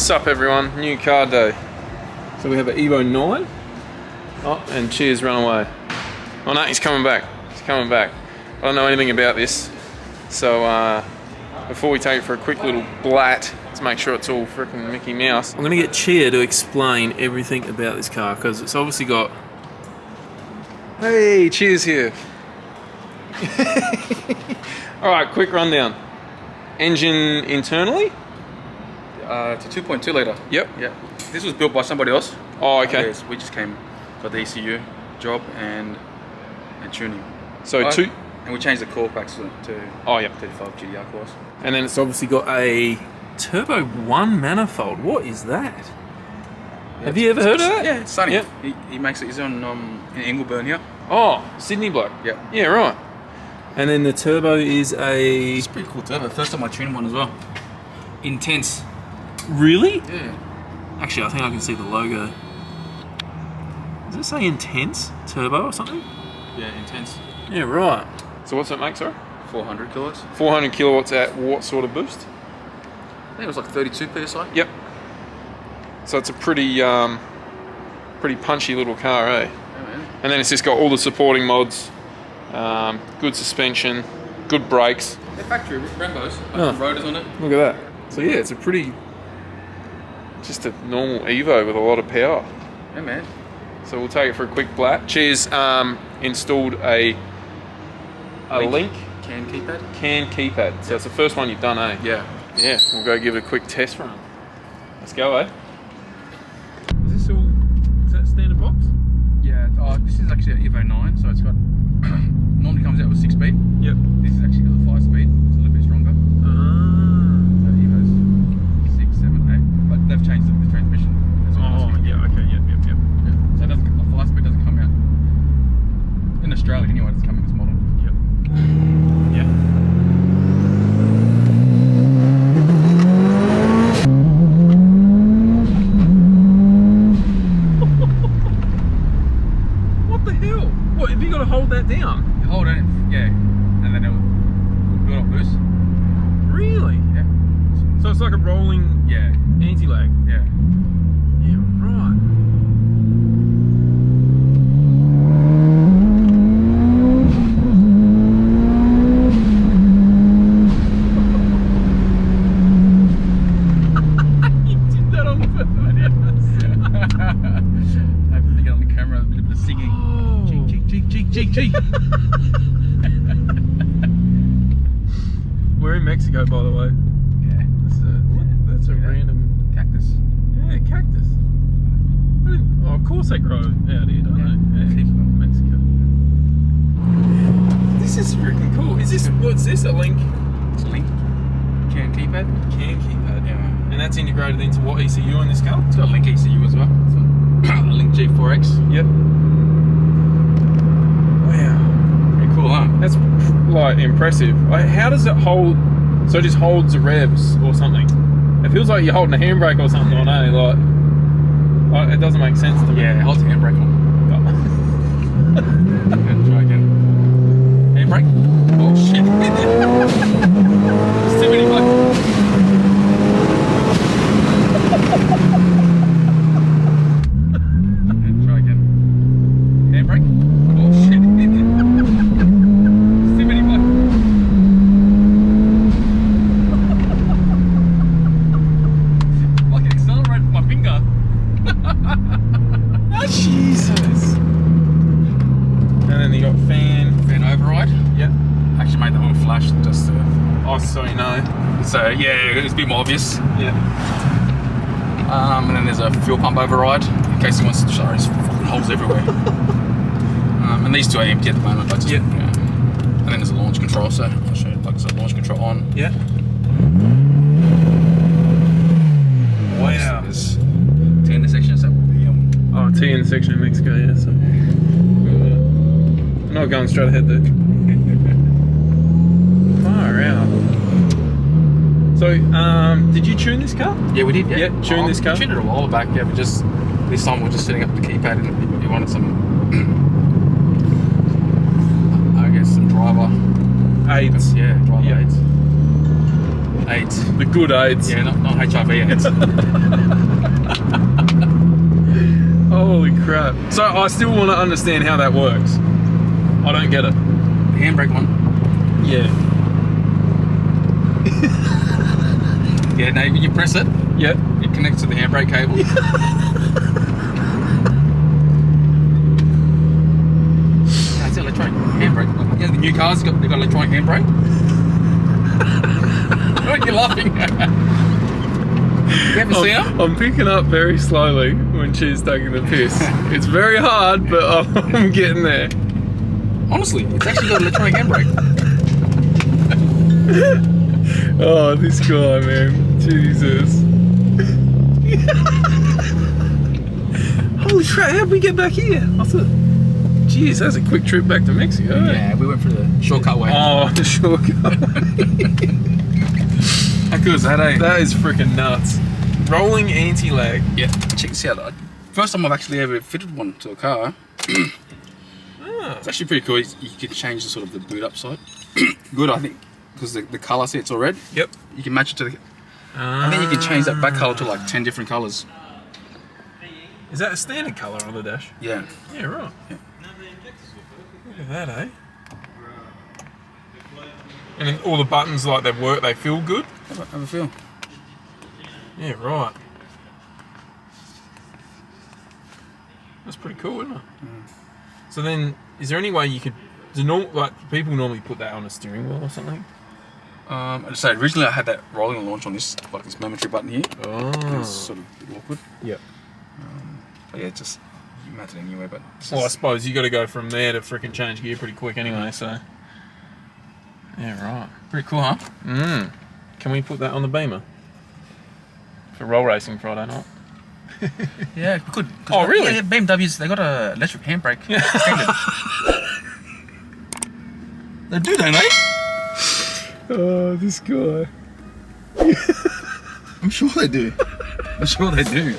Sup everyone, new car day. So we have an Evo 9. Oh, and Cheers run away. Oh no, he's coming back. He's coming back. I don't know anything about this. So before we take it for a quick little blat, let's make sure it's all freaking Mickey Mouse. I'm gonna get Cheer to explain everything about this car because it's obviously got... Hey, Cheers here. Alright, quick rundown. Engine internally? It's a 2.2 litre. Yep. Yeah. This was built by somebody else. Oh, okay. Yes, we just came for the ECU job and tuning. So two... And we changed the core packs to oh, yeah. 35 GDR cores. And then it's obviously got a Turbo 1 manifold. What is that? Yeah, have you ever heard of that? Yeah, it's Sunny. Yep. He makes it. He's on in Ingleburn here. Oh, Sydney bloke. Yeah. Yeah, right. And then the turbo is a... It's a pretty cool turbo. First time I tuned one as well. Intense. Really? Yeah. Actually, I think I can see the logo. Does it say Intense Turbo or something? Yeah, intense. Yeah, right. So what's it make, sorry? 400 kilowatts. 400 kilowatts at what sort of boost? I think it was like 32 PSI. Yep. So it's a pretty punchy little car, eh? Yeah, man. And then it's just got all the supporting mods, good suspension, good brakes. They're factory Brembos, like Oh. rotors on it. Look at that. So yeah, it's a pretty, just a normal Evo with a lot of power. Yeah, man. So we'll take it for a quick blat. Cheers installed a Link Can Keypad. Can Keypad. So it's the first one you've done, eh? Yeah. Yeah, we'll go give it a quick test run. Let's go, eh? Is that standard box? Yeah. Oh, this is actually an Evo 9, so it's got normally comes out with 6-speed. Yep. This is actually got a 5-speed. It's a little bit stronger. So Evo's 6, 7, 8. But they've changed the transmission. Oh, yeah, okay, yep. Yeah. So it doesn't, the 5-speed doesn't come out in Australia anyway. It's coming this model. Yep. Yeah. What the hell? What, have you got to hold that down? You hold it, yeah, and then it'll build up boost. Really? Yeah. So it's like a rolling Yeah. anti-lag? Yeah. Yeah, right. You did that on purpose. I have to get on the camera, a bit of singing. Oh. Cheek. We're in Mexico, by the way. Yeah. That's a Yeah. random... Cactus. Yeah, cactus. Oh, of course they grow out here, don't they? Yeah, Mexico. This is freaking cool. Is this, what's this, a Link? It's Link Can Keypad. Can Keypad. Yeah. And that's integrated into what ECU in this car? It's got a Link ECU as well. So, a Link G4X. Yep. Wow. Pretty cool, huh? That's like impressive. Like, how does it hold? So it just holds the revs or something? It feels like you're holding a handbrake or something on, eh? Like it doesn't make sense to me. Yeah, it holds the handbrake on. Try again. Handbrake? Oh shit. It's too many buttons. Try again. Handbrake? Oh shit. It's too many buttons. Like it accelerated with my finger. Jesus. And then you got fan Override. Yep. Actually made that one flash just to... Oh, so you know. So yeah, it's a bit more obvious. Yeah. And then there's a fuel pump override in case he wants to. Sorry, there's fucking holes everywhere. And these two are empty at the moment. But just, Yep. yeah. And then there's a launch control. So I'll show you. Like I said, launch control on. Yeah. Wow. There's T intersections. That will be Oh, T intersection in Mexico. Yeah. So. I'm not going straight ahead there. Far out. So, did you tune this car? Yeah, we did. Yeah, tune this car. We tuned it a while back. Yeah, but just this time we're just setting up the keypad and we wanted some, I guess, some driver aids. Yeah, driver aids. AIDS. The good AIDS. Yeah, not HIV AIDS. Holy crap. So I still want to understand how that works. I don't get it. The handbrake one. Yeah. Yeah, now when you press it, Yep. it connects to the handbrake cable. That's electronic handbrake. Yeah, the new cars they've got electronic handbrake. Why are you laughing? You haven't seen them? I'm picking up very slowly when she's taking the piss. It's very hard, but I'm getting there. Honestly, it's actually got electronic handbrake. Oh, this guy, man. Jesus. Holy crap, how'd we get back here? I thought, geez, that's a quick trip back to Mexico. Yeah, we went for the shortcut way. Oh, the shortcut. How good is that, eh? That is freaking nuts. Rolling anti-lag. Yeah, check this out. First time I've actually ever fitted one to a car. It's actually pretty cool. You can change the sort of the boot up side. Good, I think, because the colour, see, it's all red. Yep. You can match it to the... I think you can change that back colour to like 10 different colours. Is that a standard colour on the dash? Yeah. Yeah, right. Yeah. Look at that, eh? And then all the buttons, like they work, they feel good? Have a feel. Yeah, right. That's pretty cool, isn't it? So then, is there any way you could... like, people normally put that on a steering wheel or something? I'd say originally I had that rolling launch on this, like this momentary button here. Oh. It was sort of a bit awkward. Yep. But yeah, just you mount it anyway. But Well, I suppose you got to go from there to freaking change gear pretty quick anyway, so... Yeah, right. pretty cool, huh? Can we put that on the Beamer? For roll racing Friday night? Yeah, good. Oh, really? Yeah, BMWs, they got a electric handbrake standard. They do, don't they? Oh, this guy. I'm sure they do. I'm sure they do.